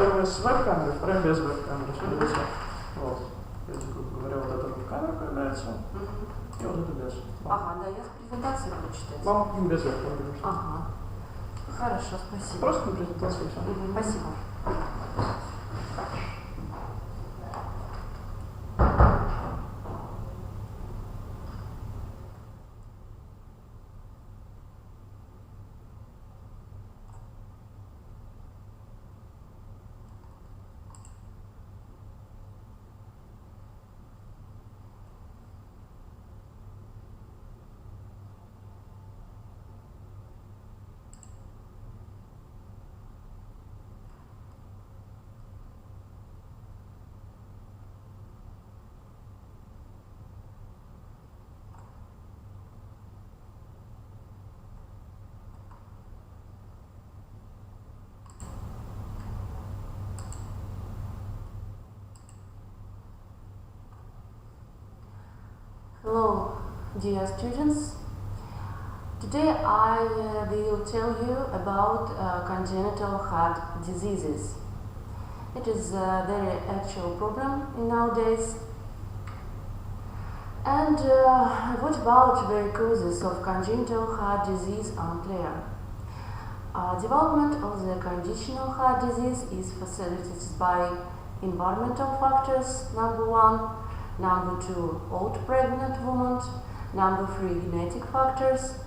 первая с веб-камерой, вторая без веб-камеры. Вот. Я, грубо говоря, вот эта веб-камера появляется, и вот это без. Ага, да, я с презентацией буду читать. Вам без веб-камеры. Ага. Хорошо, спасибо. Просто на презентации все. Спасибо. Hello, dear students. Today I will tell you about congenital heart diseases. It is a very actual problem nowadays. And what about the causes of congenital heart disease unclear? Development of the congenital heart disease is facilitated by environmental factors, number 1. Number 2, old pregnant women. Number 3, genetic factors.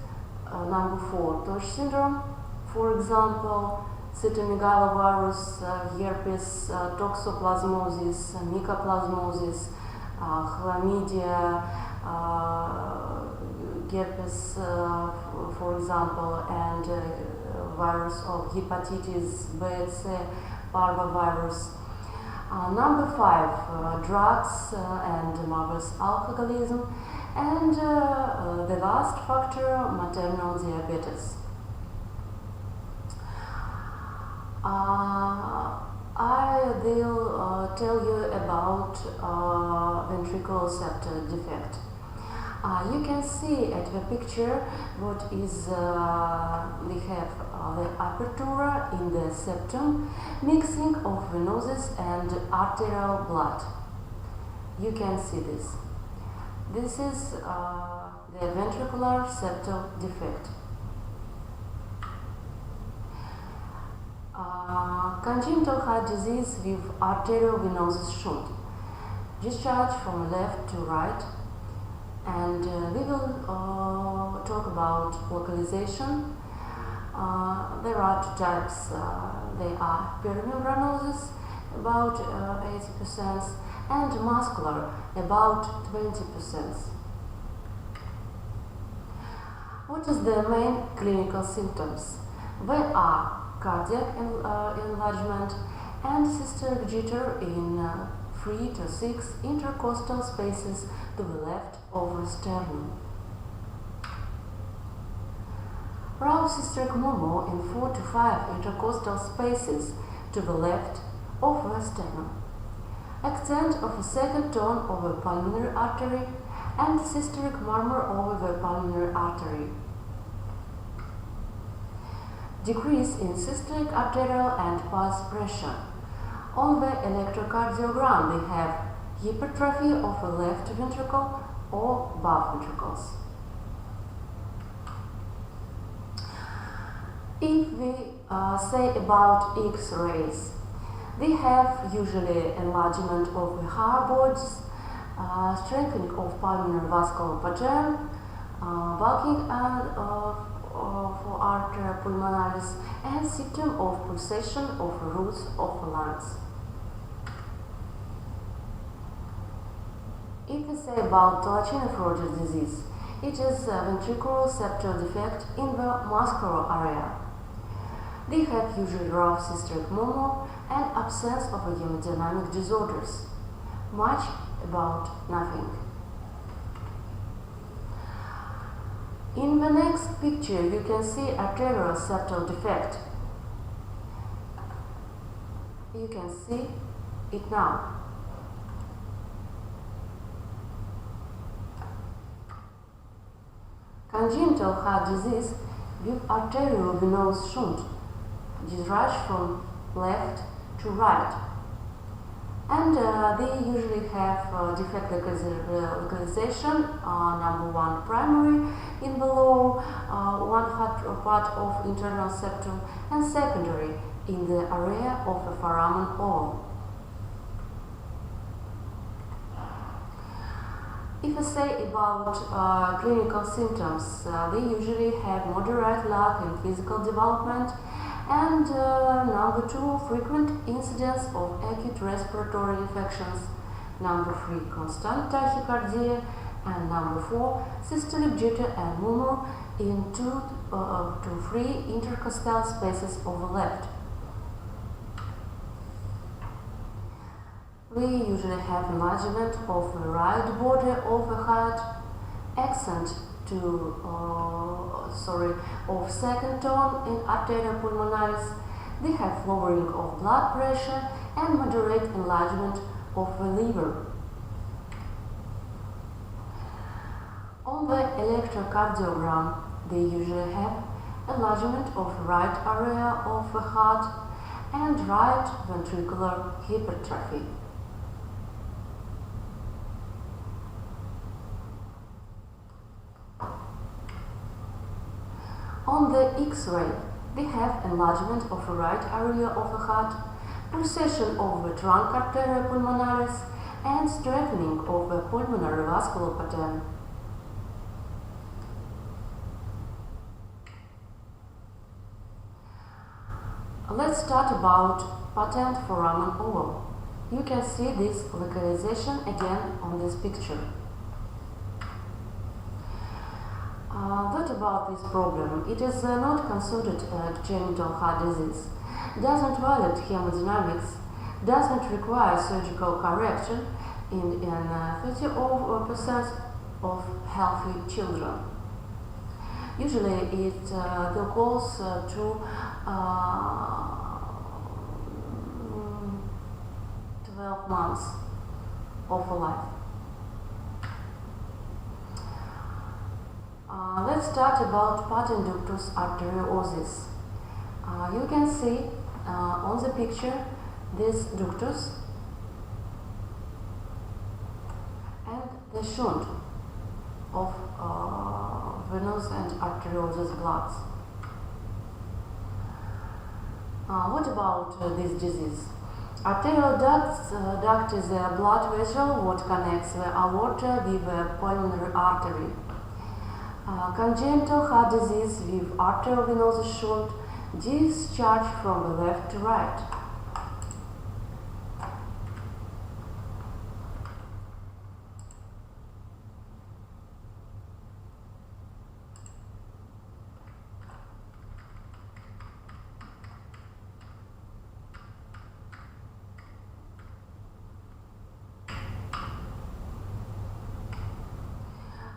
Number 4, Tosh syndrome. For example, cytomegalovirus, herpes, toxoplasmosis, mycoplasmosis, chlamydia, herpes, for example, and virus of hepatitis B and C, parvovirus. Number 5, drugs and mother's alcoholism, and the last factor, maternal diabetes. I will tell you about ventricular septal defect. You can see at the picture what is we have the apertura in the septum, mixing of venous and arterial blood. You can see this. This is the ventricular septal defect. Congenital heart disease with arteriovenous shunt. Discharge from left to right. And we will talk about localization. There are two types. They are perimembranosis, about 80%, and muscular, about 20%. What is the main clinical symptoms? They are cardiac enlargement and systolic jitter in 3 to 6 intercostal spaces to the left of the sternum. Raw systolic murmur in 4 to 5 intercostal spaces to the left of the sternum. Extent of a second tone of the pulmonary artery and systolic murmur over the pulmonary artery. Decrease in systolic arterial and pulse pressure. On the electrocardiogram we have hypertrophy of the left ventricle or both ventricles. If we say about X-rays, we have usually enlargement of the heart boards, strengthening of pulmonary vascular pattern, bulking for arteria pulmonalis, and symptom of pulsation of the roots of the lungs. If we say about Tetralogy disease, it is a ventricular septal defect in the muscular area. They have usually rough systolic murmur and absence of hemodynamic disorders. Much about nothing. In the next picture you can see arterial septal defect. You can see it now. Congenital heart disease with arteriovenous shunt. Discharge from left to right. And they usually have defect localization, number 1 primary in the lower part of internal septum and secondary in the area of the foramen ovale. If I say about clinical symptoms, they usually have moderate lack in physical development, and number 2, frequent incidence of acute respiratory infections, number 3, constant tachycardia, and number 4, systolic jitter and murmur in 2 to 3 intercostal spaces of the left. We usually have enlargement of the right border of the heart, accent of second tone in arteria pulmonaris. They have lowering of blood pressure and moderate enlargement of the liver. On the electrocardiogram, they usually have enlargement of the right area of the heart and right ventricular hypertrophy. On the X-ray, they have enlargement of the right area of the heart, pulsation of the trunk arteria pulmonaris, and strengthening of the pulmonary vascular pattern. Let's start about patent foramen ovale. You can see this localization again on this picture. What about this problem? It is not considered congenital heart disease, doesn't violate hemodynamics, doesn't require surgical correction in 30% of healthy children. Usually it will cause to 12 months of life. Let's start about patent ductus arteriosis. You can see on the picture this ductus and the shunt of venous and arteriosus bloods. What about this disease? Arterial duct is a blood vessel what connects the aorta with the pulmonary artery. Congenital heart disease with arteriovenous shunt discharge from the left to right.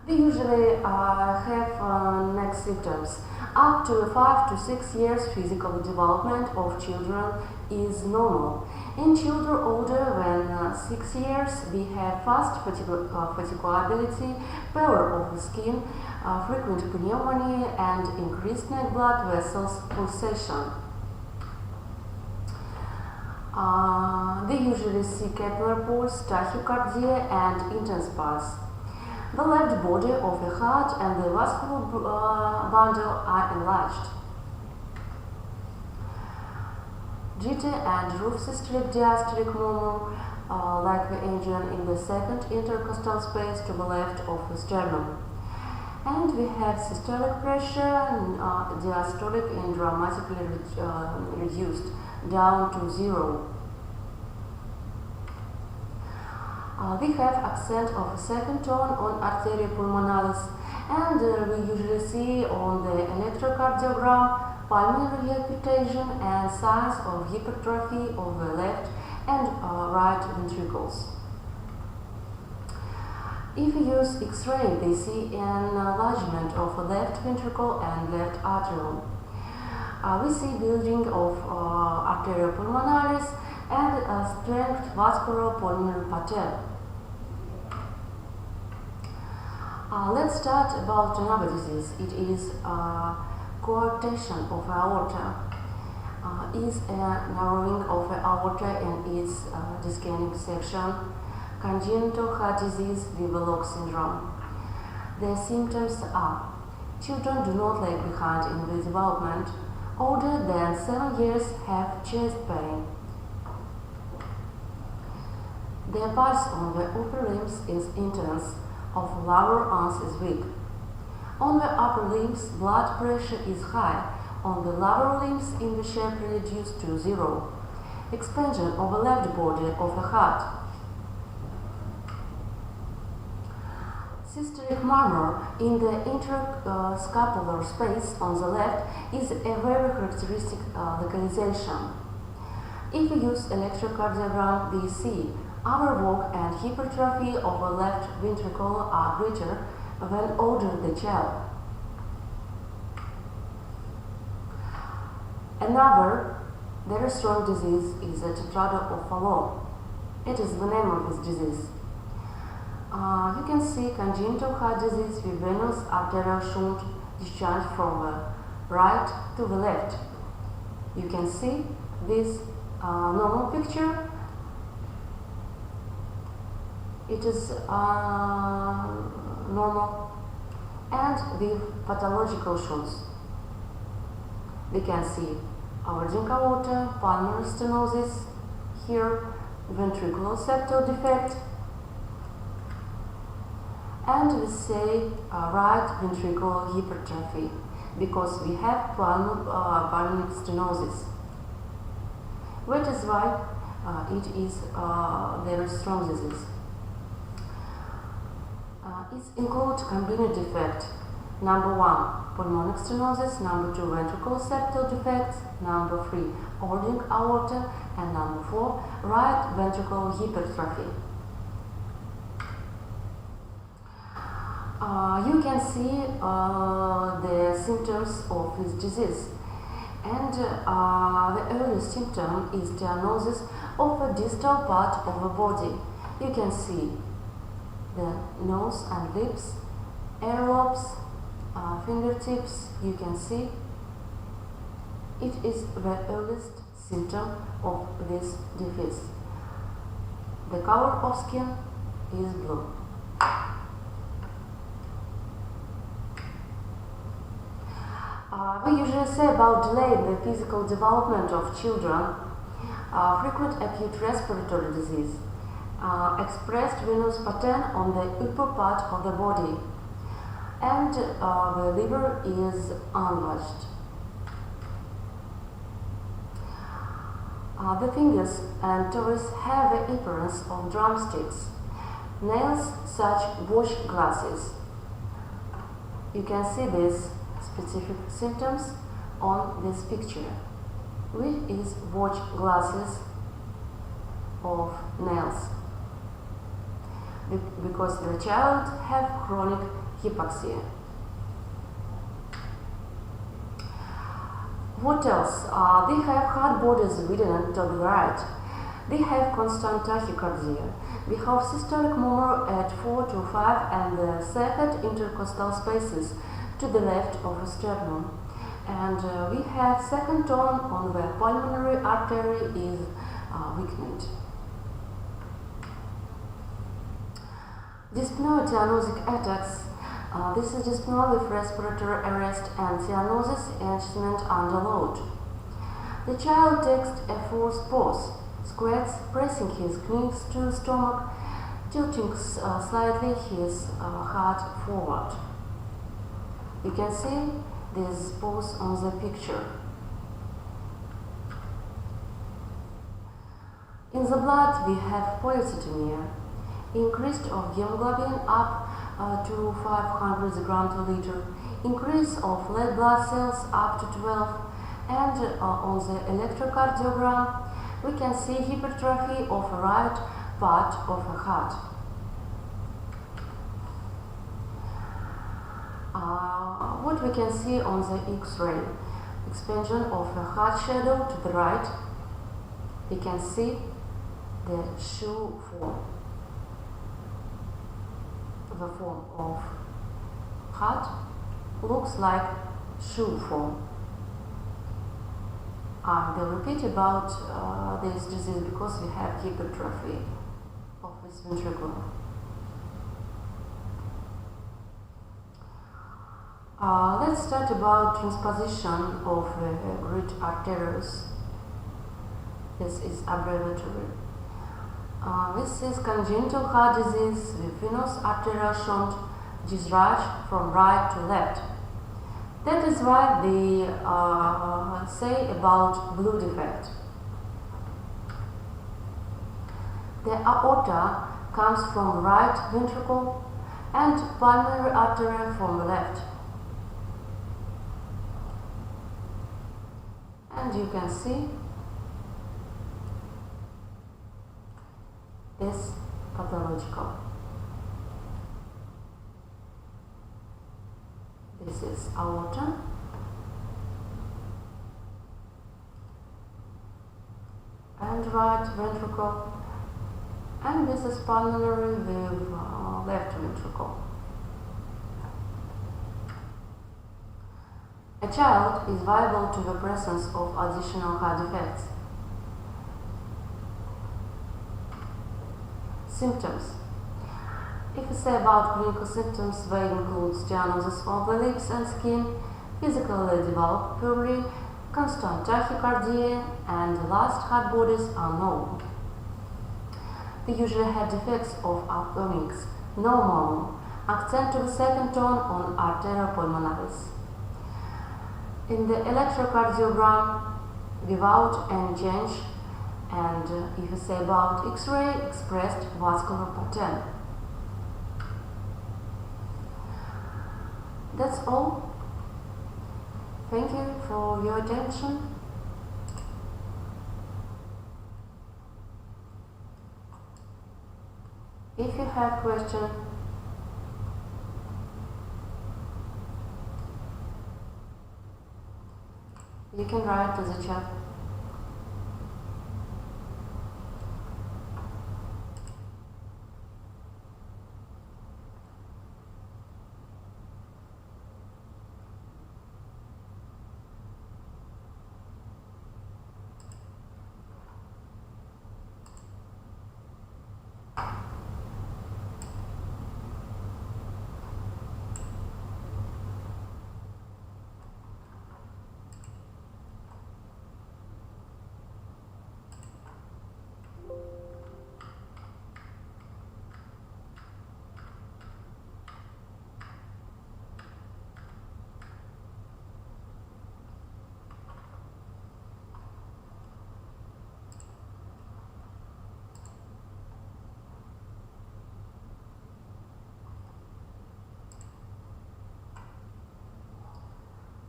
They usually have next symptoms. Up to 5 to 6 years physical development of children is normal. In children older than 6 years, we have fast fatigability, pallor of the skin, frequent pneumonia, and increased neck blood vessels pulsation. They usually see capillary pulse, tachycardia, and intense pulse. The left border of the heart and the vascular bundle are enlarged. Jitter and roof systolic diastolic murmur, like the engine in the second intercostal space to the left of the sternum. And we have systolic pressure, diastolic and dramatically reduced down to 0. We have accent of second tone on arteria pulmonalis, and we usually see on the electrocardiogram pulmonary hypertension and signs of hypertrophy of the left and right ventricles. If we use X-ray, we see an enlargement of the left ventricle and left atrium. We see building of arteria pulmonaris and strength vascular pulmonary pattern. Let's start about another disease. It is coarctation of aorta. is a narrowing of the aorta and its dyskinetic section, congenital heart disease with lock syndrome. The symptoms are: children do not lag behind in the development, older than 7 years have chest pain. The pulse on the upper limbs is intense, of lower arms is weak. On the upper limbs, blood pressure is high. On the lower limbs, in the shape reduced to 0. Expansion of the left body of the heart. Systolic murmur in the interscapular space on the left is a very characteristic localization. If we use electrocardiogram, we see overwork and hypertrophy of the left ventricle are greater when older the child. Another very strong disease is the Tetralogy of Fallot. It is the name of this disease. You can see congenital heart disease with venous arterial shunt discharge from the right to the left. You can see this normal picture. It is normal, and with pathological shunts. We can see aortic aorta, pulmonary stenosis, here ventricular septal defect, and we say right ventricular hypertrophy because we have pulmonary stenosis. That is why it is very strong disease. It includes combined defect. Number 1, pulmonary stenosis. Number 2, ventricular septal defects. Number 3, aortic aorta. And number 4, right ventricular hypertrophy. You can see the symptoms of this disease. And the earliest symptom is diagnosis of a distal part of the body. You can see the nose and lips, earlobes, fingertips. You can see it is the earliest symptom of this disease. The color of skin is blue. We usually say about delay in the physical development of children, frequent acute respiratory disease, expressed venous pattern on the upper part of the body, and the liver is enlarged. The fingers and toes have the appearance of drumsticks, nails such watch glasses. You can see these specific symptoms on this picture, which is watch glasses of nails, because the child have chronic hypoxia. What else? They have hard bodies written to the right. They have constant tachycardia. We have systolic murmur at 4 to 5 and the second intercostal spaces to the left of the sternum. And we have second tone on the pulmonary artery is weakened. Dyspnea cyanotic attacks. This is dyspnea with respiratory arrest and cyanosis enhancement under load. The child takes a forced pause, squats, pressing his knees to the stomach, tilting slightly his heart forward. You can see this pose on the picture. In the blood we have polycythemia, increase of hemoglobin up to 500 grams per liter, increase of red blood cells up to 12, and on the electrocardiogram we can see hypertrophy of the right part of the heart. What we can see on the X-ray, expansion of the heart shadow to the right. We can see the shoe form. The form of heart looks like shoe form. I will repeat about this disease because we have hypertrophy of this ventricle. Let's start about transposition of great arteries. This is abbreviatory. This is congenital heart disease with venous arterial shunt discharge from right to left. That is why they say about blue defect. The aorta comes from right ventricle and pulmonary artery from left. And you can see this pathological. This is aorta. And right ventricle. And this is pulmonary with left ventricle. A child is liable to the presence of additional heart defects. Symptoms. If we say about clinical symptoms, they include stenosis of the lips and skin, physically developed purely, constant tachycardia, and the last heart bodies are known. They usually have defects of upcomings, no murmur, accent to the second tone on arteria pulmonaris. In the electrocardiogram, without any change, and if we say about X-ray, expressed vascular pattern. That's all. Thank you for your attention. If you have questions, you can write to the chat.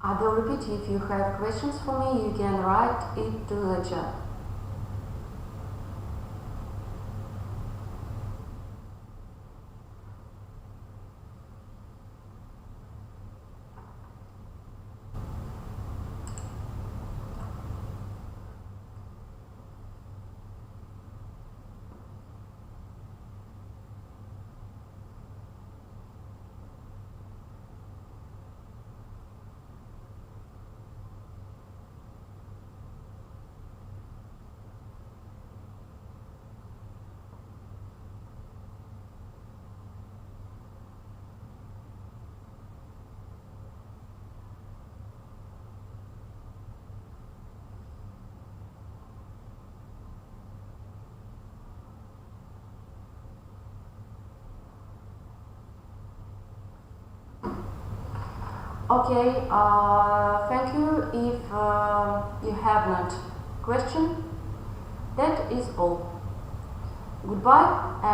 I will repeat, if you have questions for me, you can write it to the chat. Okay, thank you. If you have not question, that is all. Goodbye.